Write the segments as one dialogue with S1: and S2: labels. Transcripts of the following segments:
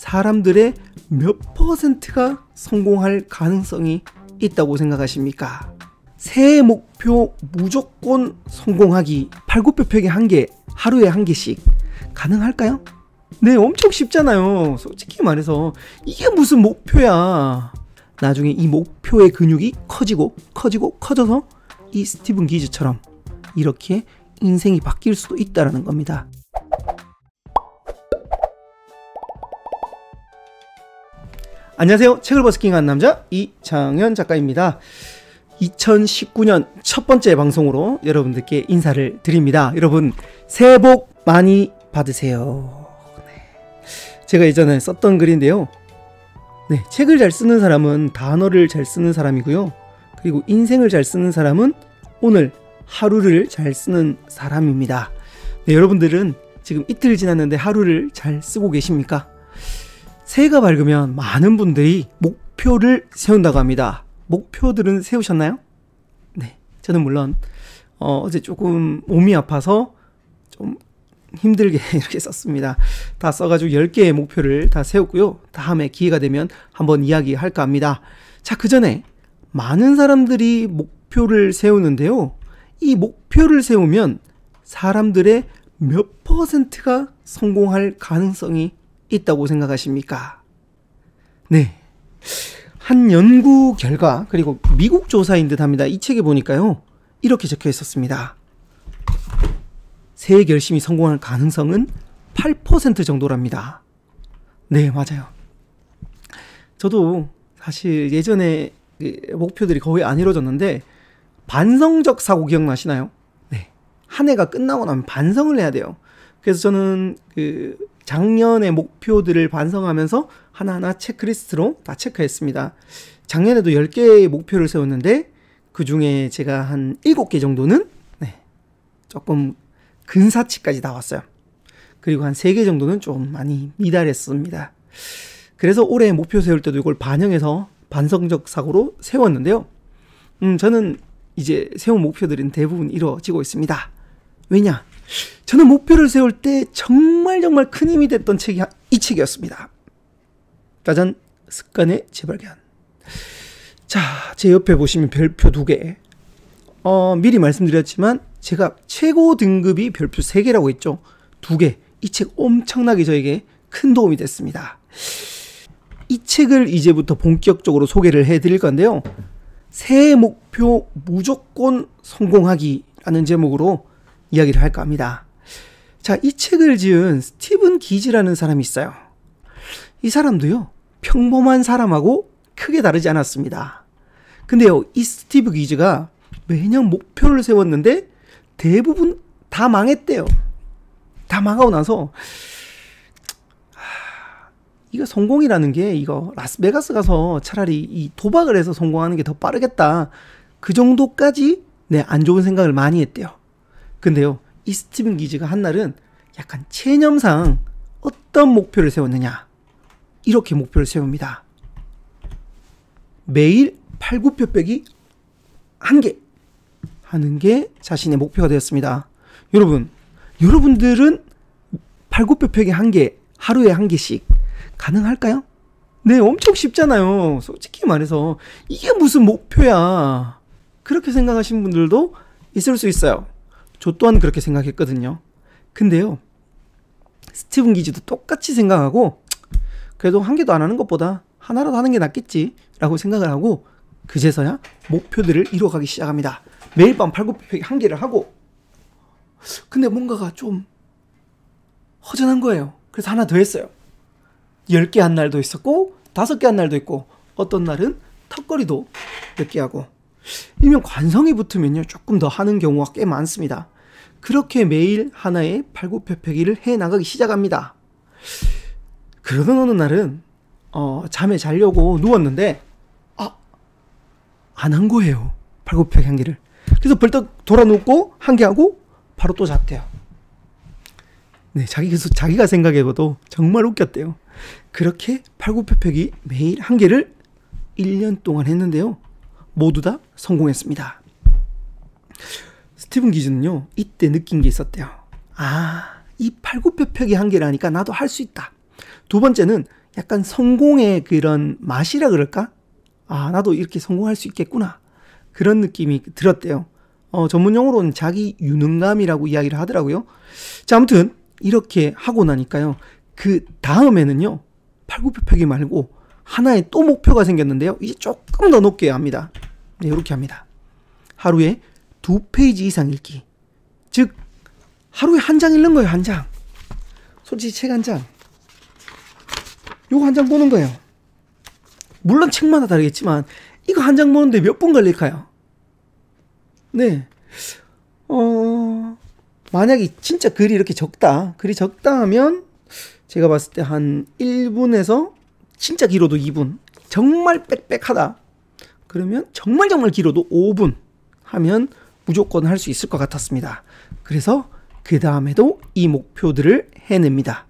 S1: 사람들의 몇 %가 성공할 가능성이 있다고 생각하십니까? 새해 목표 무조건 성공하기, 팔굽혀펴기 1개, 하루에 1개씩 가능할까요? 네, 엄청 쉽잖아요. 솔직히 말해서 이게 무슨 목표야. 나중에 이 목표의 근육이 커져서 이 스티븐 기즈처럼 이렇게 인생이 바뀔 수도 있다는 겁니다. 안녕하세요. 책을 버스킹한 남자 이창현 작가입니다. 2019년 첫 번째 방송으로 여러분들께 인사를 드립니다. 여러분 새해 복 많이 받으세요. 제가 예전에 썼던 글인데요. 책을 잘 쓰는 사람은 단어를 잘 쓰는 사람이고요. 그리고 인생을 잘 쓰는 사람은 오늘 하루를 잘 쓰는 사람입니다. 여러분들은 지금 이틀 지났는데 하루를 잘 쓰고 계십니까? 새해가 밝으면 많은 분들이 목표를 세운다고 합니다. 목표들은 세우셨나요? 네, 저는 물론 어제 조금 몸이 아파서 좀 힘들게 이렇게 썼습니다. 다 써가지고 10개의 목표를 다 세웠고요. 다음에 기회가 되면 한번 이야기할까 합니다. 자, 그 전에 많은 사람들이 목표를 세우는데요. 이 목표를 세우면 사람들의 몇 %가 성공할 가능성이 있다고 생각하십니까? 네. 한 연구 결과, 그리고 미국 조사인 듯 합니다. 이 책에 보니까요. 이렇게 적혀 있었습니다. 새해 결심이 성공할 가능성은 8% 정도랍니다. 네, 맞아요. 저도 사실 예전에 목표들이 거의 안 이루어졌는데 반성적 사고 기억나시나요? 네. 한 해가 끝나고 나면 반성을 해야 돼요. 그래서 저는 작년의 목표들을 반성하면서 하나하나 체크리스트로 다 체크했습니다. 작년에도 10개의 목표를 세웠는데 그 중에 제가 한 7개 정도는 조금 근사치까지 나왔어요. 그리고 한 3개 정도는 좀 많이 미달했습니다. 그래서 올해 목표 세울 때도 이걸 반영해서 반성적 사고로 세웠는데요. 저는 이제 세운 목표들은 대부분 이루어지고 있습니다. 왜냐? 저는 목표를 세울 때 정말 큰 힘이 됐던 책이 이 책이었습니다. 짜잔! 습관의 재발견. 자, 제 옆에 보시면 별표 2개. 미리 말씀드렸지만 제가 최고 등급이 별표 3개라고 했죠. 2개. 이 책 엄청나게 저에게 큰 도움이 됐습니다. 이 책을 이제부터 본격적으로 소개를 해드릴 건데요. 새해 목표 무조건 성공하기라는 제목으로 이야기를 할까 합니다. 자, 이 책을 지은 스티븐 기즈라는 사람이 있어요. 이 사람도요, 평범한 사람하고 크게 다르지 않았습니다. 근데요, 이 스티븐 기즈가 매년 목표를 세웠는데 대부분 다 망했대요. 다 망하고 나서 이거 성공이라는 게 이거 라스베가스 가서 차라리 이 도박을 해서 성공하는 게 더 빠르겠다. 그 정도까지 안 좋은 생각을 많이 했대요. 근데요, 이 스티븐 기즈가 한날은 약간 체념상 어떤 목표를 세웠느냐, 이렇게 목표를 세웁니다. 매일 팔굽혀펴기 1개 하는 게 자신의 목표가 되었습니다. 여러분들은 팔굽혀펴기 1개, 하루에 1개씩 가능할까요? 네, 엄청 쉽잖아요. 솔직히 말해서 이게 무슨 목표야. 그렇게 생각하시는 분들도 있을 수 있어요. 저 또한 그렇게 생각했거든요. 근데요, 스티븐 기즈도 똑같이 생각하고 그래도 1개도 안 하는 것보다 하나라도 하는 게 낫겠지 라고 생각을 하고 그제서야 목표들을 이뤄가기 시작합니다. 매일 밤 팔굽혀펴기 1개를 하고, 근데 뭔가가 좀 허전한 거예요. 그래서 하나 더 했어요. 10개 한 날도 있었고 5개 한 날도 있고, 어떤 날은 턱걸이도 몇 개 하고, 일명 관성이 붙으면요 조금 더 하는 경우가 꽤 많습니다. 그렇게 매일 하나의 팔굽혀펴기를 해 나가기 시작합니다. 그러던 어느 날은 잠에 자려고 누웠는데 안 한 거예요. 팔굽혀펴기 1개를. 그래서 벌떡 돌아 눕고 1개 하고 바로 또 잤대요. 네, 자기가 생각해봐도 정말 웃겼대요. 그렇게 팔굽혀펴기 매일 1개를 1년 동안 했는데요. 모두 다 성공했습니다. 스티븐 기즈는요, 이때 느낀 게 있었대요. 이 팔굽혀펴기 1개라니까 나도 할 수 있다. 두 번째는 약간 성공의 그런 맛이라 그럴까? 아, 나도 이렇게 성공할 수 있겠구나. 그런 느낌이 들었대요. 전문 용어로는 자기 유능감이라고 이야기를 하더라고요. 자, 아무튼 이렇게 하고 나니까요. 그 다음에는요. 팔굽혀펴기 말고 하나의 또 목표가 생겼는데요. 이제 조금 더 높게 합니다. 네, 이렇게 합니다. 하루에 2페이지 이상 읽기. 즉 하루에 한 장 읽는 거예요. 한 장. 솔직히 책 한 장. 요거 한 장 보는 거예요. 물론 책마다 다르겠지만 이거 한 장 보는데 몇 분 걸릴까요? 네. 만약에 진짜 글이 이렇게 적다. 글이 적다 하면 제가 봤을 때 한 1분에서 진짜 길어도 2분. 정말 빽빽하다. 그러면 정말 길어도 5분 하면 무조건 할 수 있을 것 같았습니다. 그래서 그 다음에도 이 목표들을 해냅니다.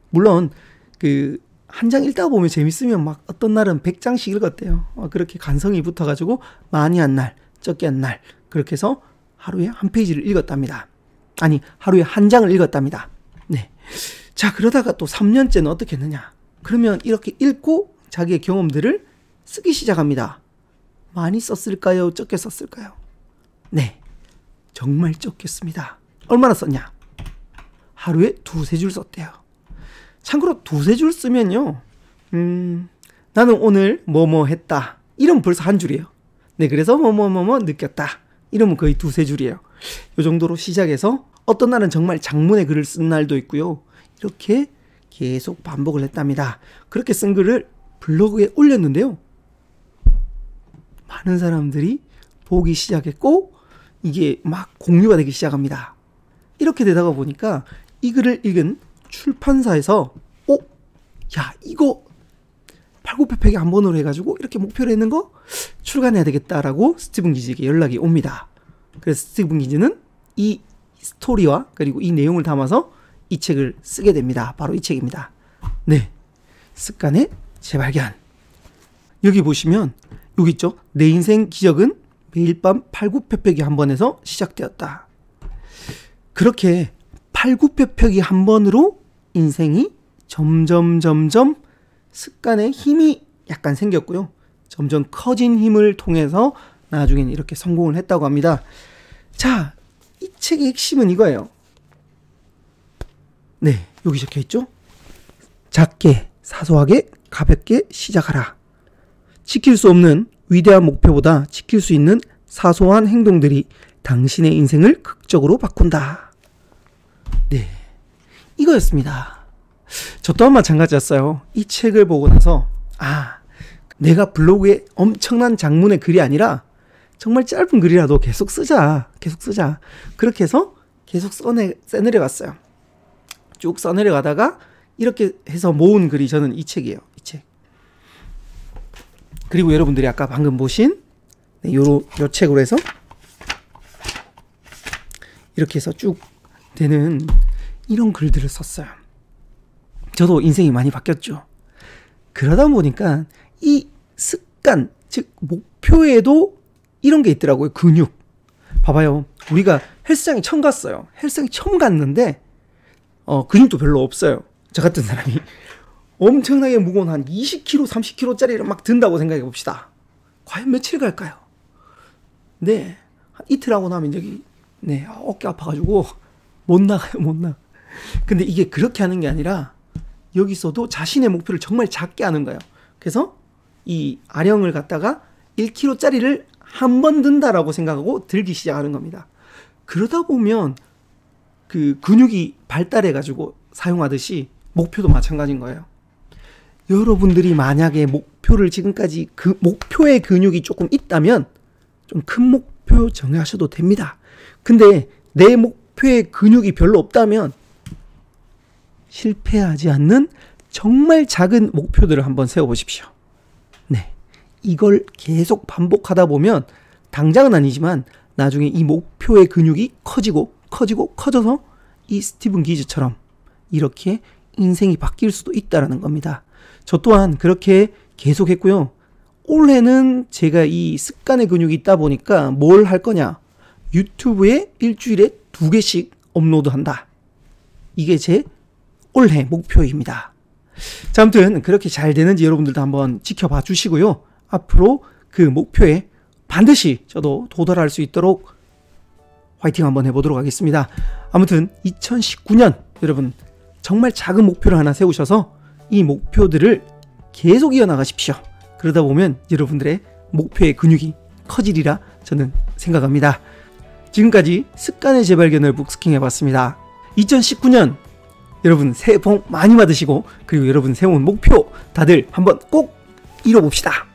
S1: 물론 그 한 장 읽다 보면 재밌으면 막 어떤 날은 100장씩 읽었대요. 그렇게 간성이 붙어가지고 많이 한 날, 적게 한 날 그렇게 해서 하루에 한 페이지를 읽었답니다. 아니 하루에 한 장을 읽었답니다. 네. 자, 그러다가 또 3년째는 어떻게 했느냐. 그러면 이렇게 읽고 자기의 경험들을 쓰기 시작합니다. 많이 썼을까요? 적게 썼을까요? 네. 정말 적게 씁니다. 얼마나 썼냐? 하루에 2-3줄 썼대요. 참고로 2-3줄 쓰면요. 나는 오늘 뭐뭐 했다. 이러면 벌써 한 줄이에요. 네, 그래서 뭐뭐뭐뭐 느꼈다. 이러면 거의 2-3줄이에요. 이 정도로 시작해서 어떤 날은 정말 장문의 글을 쓴 날도 있고요. 이렇게 계속 반복을 했답니다. 그렇게 쓴 글을 블로그에 올렸는데요. 많은 사람들이 보기 시작했고 이게 막 공유가 되기 시작합니다. 이렇게 되다가 보니까 이 글을 읽은 출판사에서 야, 이거 팔굽혀펴기 한 번으로 해가지고 이렇게 목표를 했는 거 출간해야 되겠다라고 스티븐 기즈에게 연락이 옵니다. 그래서 스티븐 기즈는 이 스토리와 그리고 이 내용을 담아서 이 책을 쓰게 됩니다. 바로 이 책입니다. 네, 습관의 재발견. 여기 보시면 여기 있죠. 내 인생 기적은 매일 밤 팔굽혀펴기 한 번에서 시작되었다. 그렇게 팔굽혀펴기 한 번으로 인생이 점점 습관의 힘이 약간 생겼고요. 점점 커진 힘을 통해서 나중에는 이렇게 성공을 했다고 합니다. 자, 이 책의 핵심은 이거예요. 네, 여기 적혀 있죠. 작게, 사소하게, 가볍게 시작하라. 지킬 수 없는 위대한 목표보다 지킬 수 있는 사소한 행동들이 당신의 인생을 극적으로 바꾼다. 네, 이거였습니다. 저 또한 마찬가지였어요. 이 책을 보고 나서 내가 블로그에 엄청난 장문의 글이 아니라 정말 짧은 글이라도 계속 쓰자. 그렇게 해서 계속 써내려갔어요. 쭉 써내려가다가 이렇게 해서 모은 글이 저는 이 책이에요. 이 책. 그리고 여러분들이 아까 방금 보신 요 책으로 해서 이렇게 해서 쭉 되는 이런 글들을 썼어요. 저도 인생이 많이 바뀌었죠. 그러다 보니까 이 습관, 즉 목표에도 이런 게 있더라고요. 근육. 봐봐요. 우리가 헬스장에 처음 갔어요. 헬스장에 처음 갔는데 근육도 별로 없어요. 저 같은 사람이 엄청나게 무거운 한 20kg, 30kg짜리를 막 든다고 생각해 봅시다. 과연 며칠 갈까요? 네, 한 이틀 하고 나면 여기 어깨 아파가지고 못 나가요. 근데 이게 그렇게 하는 게 아니라 여기서도 자신의 목표를 정말 작게 하는 거예요. 그래서 이 아령을 갖다가 1kg짜리를 한 번 든다라고 생각하고 들기 시작하는 겁니다. 그러다 보면 그 근육이 발달해가지고 사용하듯이 목표도 마찬가지인 거예요. 여러분들이 만약에 목표를 지금까지 그 목표의 근육이 조금 있다면 좀 큰 목표 정하셔도 됩니다. 근데 내 목표의 근육이 별로 없다면 실패하지 않는 정말 작은 목표들을 한번 세워보십시오. 네, 이걸 계속 반복하다 보면 당장은 아니지만 나중에 이 목표의 근육이 커져서 이 스티븐 기즈처럼 이렇게 인생이 바뀔 수도 있다는 겁니다. 저 또한 그렇게 계속 했고요. 올해는 제가 이 습관의 근육이 있다 보니까 뭘 할 거냐. 유튜브에 일주일에 2개씩 업로드한다. 이게 제 올해 목표입니다. 자, 아무튼 그렇게 잘 되는지 여러분들도 한번 지켜봐 주시고요. 앞으로 그 목표에 반드시 저도 도달할 수 있도록 화이팅 한번 해보도록 하겠습니다. 아무튼 2019년 여러분 정말 작은 목표를 하나 세우셔서 이 목표들을 계속 이어나가십시오. 그러다 보면 여러분들의 목표의 근육이 커지리라 저는 생각합니다. 지금까지 습관의 재발견을 북스킹 해봤습니다. 2019년 여러분 새해 복 많이 받으시고, 그리고 여러분 세운 목표 다들 한번 꼭 이뤄봅시다.